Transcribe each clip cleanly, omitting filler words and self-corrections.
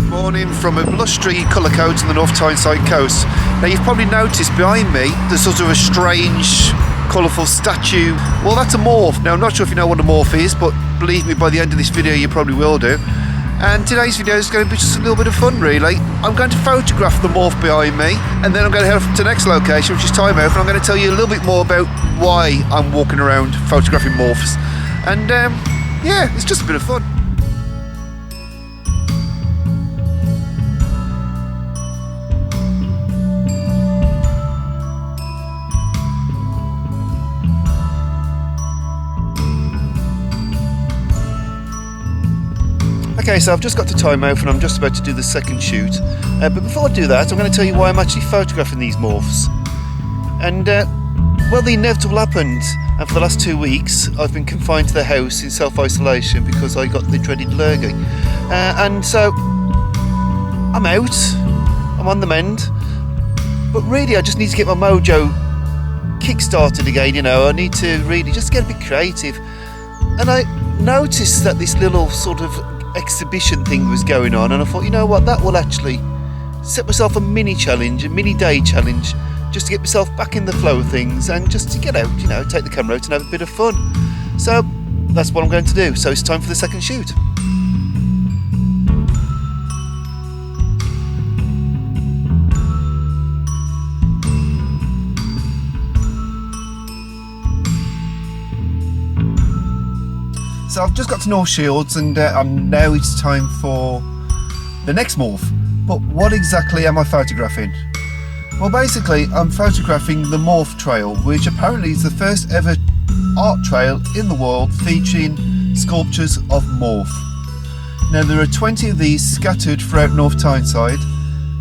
Morning from a blustery Cullercoats on the North Tyneside coast. Now you've probably noticed behind me there's sort of a strange colourful statue. Well, that's a morph. Now I'm not sure if you know what a morph is, but believe me, by the end of this video you probably will do. And today's video is going to be just a little bit of fun really. I'm going to photograph the morph behind me, and then I'm going to head to the next location, which is Tynemouth, and I'm going to tell you a little bit more about why I'm walking around photographing morphs. And yeah, it's just a bit of fun. Okay, so I've just got to Tynemouth and I'm just about to do the second shoot. But before I do that, I'm going to tell you why I'm actually photographing these morphs. And, well, the inevitable happened. And for the last 2 weeks, I've been confined to the house in self-isolation because I got the dreaded lurgy. And so, I'm out. I'm on the mend. But really, I just need to get my mojo kick-started again, you know. I need to really just get a bit creative. And I noticed that this little sort of exhibition thing was going on, and I thought, you know what, that will actually set myself a mini challenge, a mini day challenge, just to get myself back in the flow of things and just to get out, you know, take the camera out and have a bit of fun. So that's what I'm going to do. So it's time for the second shoot. So I've just got to North Shields, and now it's time for the next morph. But what exactly am I photographing? Well, basically I'm photographing the Morph Trail, which apparently is the first ever art trail in the world featuring sculptures of Morph. Now there are 20 of these scattered throughout North Tyneside,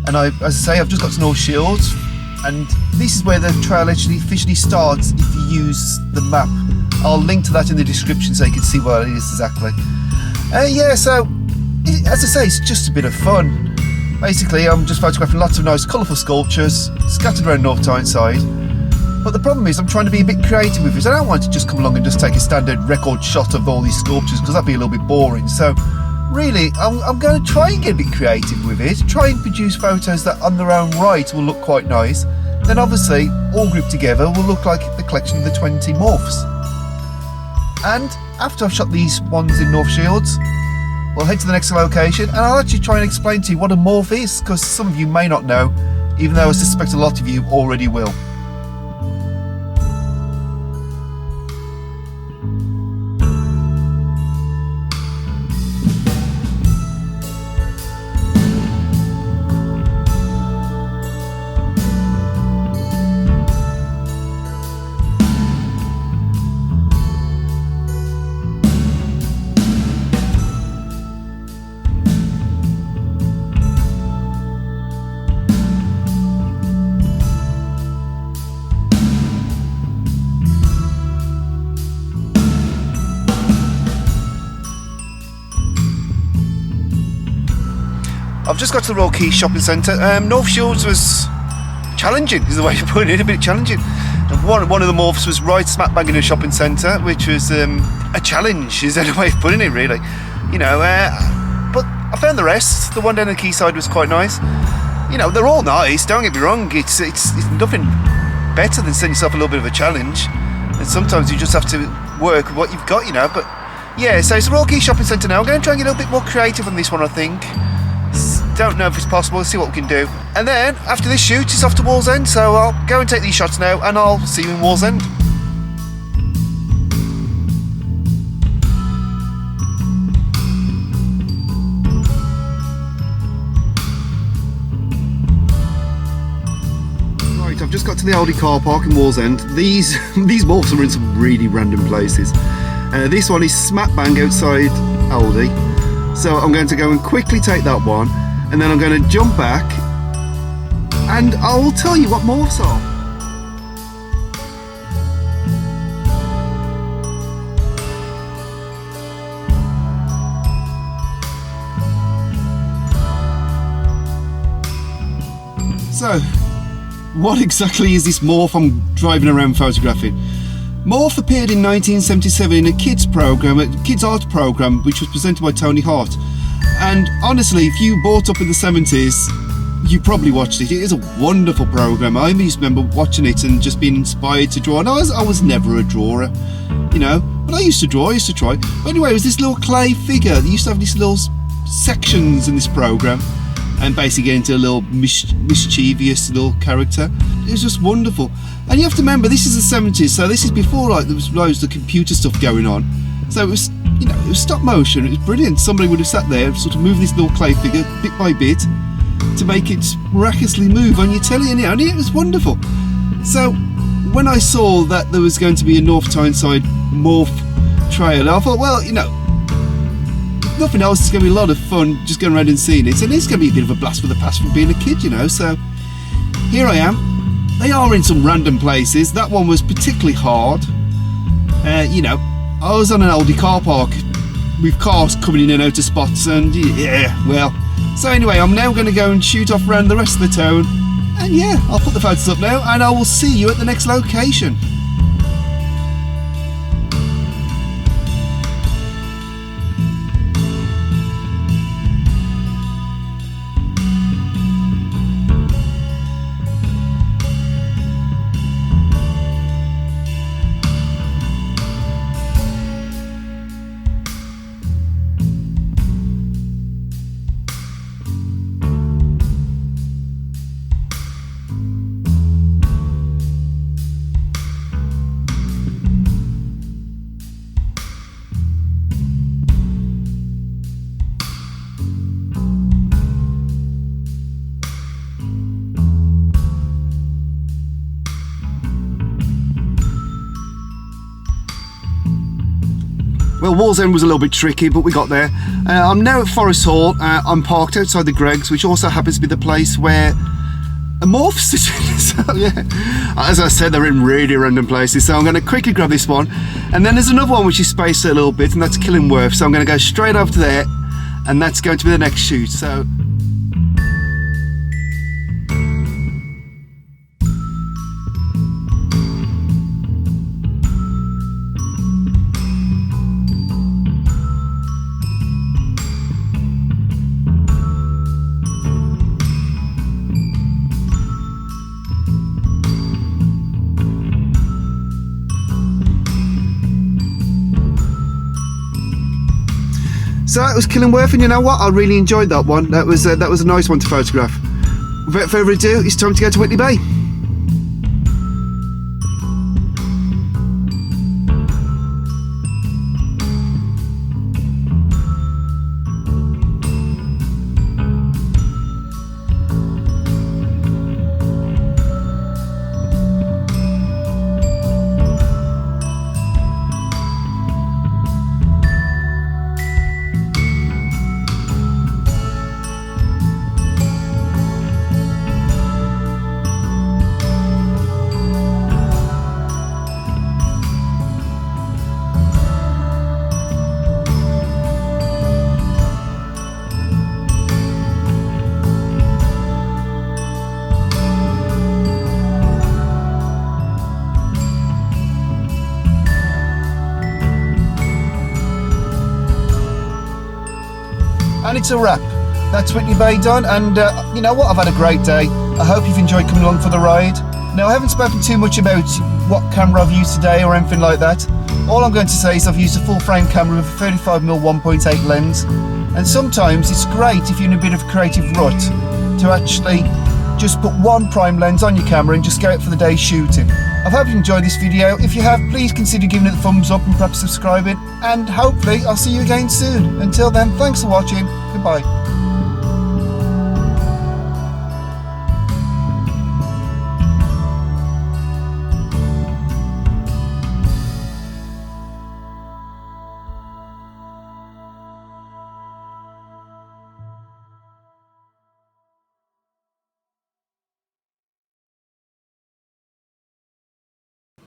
and as I say, I've just got to North Shields, and this is where the trail actually officially starts if you use the map. I'll link to that in the description so you can see what it is exactly. Yeah, so as I say, it's just a bit of fun. Basically, I'm just photographing lots of nice colourful sculptures scattered around North Tyneside. But the problem is I'm trying to be a bit creative with it. I don't want to just come along and just take a standard record shot of all these sculptures, because that'd be a little bit boring. So really, I'm going to try and get a bit creative with it, try and produce photos that on their own right will look quite nice. Then obviously, all grouped together will look like the collection of the 20 morphs. And after I've shot these ones in North Shields, we'll head to the next location, and I'll actually try and explain to you what a morph is, because some of you may not know, even though I suspect a lot of you already will. I've just got to the Royal Quay shopping centre. North Shields was challenging, is the way to put it, a bit challenging. One of the morphs was right smack bang in a shopping centre, which was a challenge, is the way of putting it really. You know, but I found the rest. The one down the quayside was quite nice. You know, they're all nice, don't get me wrong. It's nothing better than setting yourself a little bit of a challenge. And sometimes you just have to work with what you've got, you know. But yeah, so it's the Royal Quay shopping centre now. I'm going to try and get a little bit more creative on this one, I think. Don't know if it's possible, let's see what we can do. And then, after this shoot, it's off to Wallsend, so I'll go and take these shots now, and I'll see you in Wallsend. Right, I've just got to the Aldi car park in Wallsend. These morphs are in some really random places. This one is smack bang outside Aldi. So I'm going to go and quickly take that one, and then I'm going to jump back, and I will tell you what morphs are. So, what exactly is this morph I'm driving around photographing? Morph appeared in 1977 in a kids art program, which was presented by Tony Hart. And honestly, if you brought up in the 70s, you probably watched it. It is a wonderful program. I just remember watching it and just being inspired to draw. And I was never a drawer, you know, but I used to draw, I used to try. But anyway, it was this little clay figure. They used to have these little sections in this program, and basically get into a little mischievous little character. It was just wonderful. And you have to remember, this is the 70s, so this is before like there was loads of computer stuff going on. So it was, you know, it was stop motion. It was brilliant. Somebody would have sat there, sort of moving this little clay figure bit by bit to make it miraculously move on your telly, and it was wonderful. So when I saw that there was going to be a North Tyneside Morph trailer, I thought, well, you know, nothing else, it's going to be a lot of fun just going around and seeing it, and it's going to be a bit of a blast from the past from being a kid, you know. So here I am. They are in some random places. That one was particularly hard. You know, I was on an oldie car park with cars coming in and out of spots, and yeah, well. So anyway, I'm now going to go and shoot off around the rest of the town, and yeah, I'll put the photos up now, and I will see you at the next location. Well, Wallsend was a little bit tricky, but we got there. I'm now at Forest Hall. I'm parked outside the Greggs, which also happens to be the place where a Morph's sitting. So yeah, as I said, they're in really random places. So I'm going to quickly grab this one, and then there's another one which is spaced a little bit, and that's Killingworth. So I'm going to go straight over to there, and that's going to be the next shoot. So. So that was Killingworth, and you know what? I really enjoyed that one. That was a nice one to photograph. Without further ado, it's time to go to Whitley Bay. And it's a wrap. That's Whitley Bay done, and you know what, I've had a great day. I hope you've enjoyed coming along for the ride. Now, I haven't spoken too much about what camera I've used today or anything like that. All I'm going to say is I've used a full frame camera with a 35mm 1.8 lens, and sometimes it's great if you're in a bit of a creative rut to actually just put one prime lens on your camera and just go out for the day shooting. I hope you enjoyed this video. If you have, please consider giving it a thumbs up and perhaps subscribing, and hopefully I'll see you again soon. Until then, thanks for watching. Goodbye.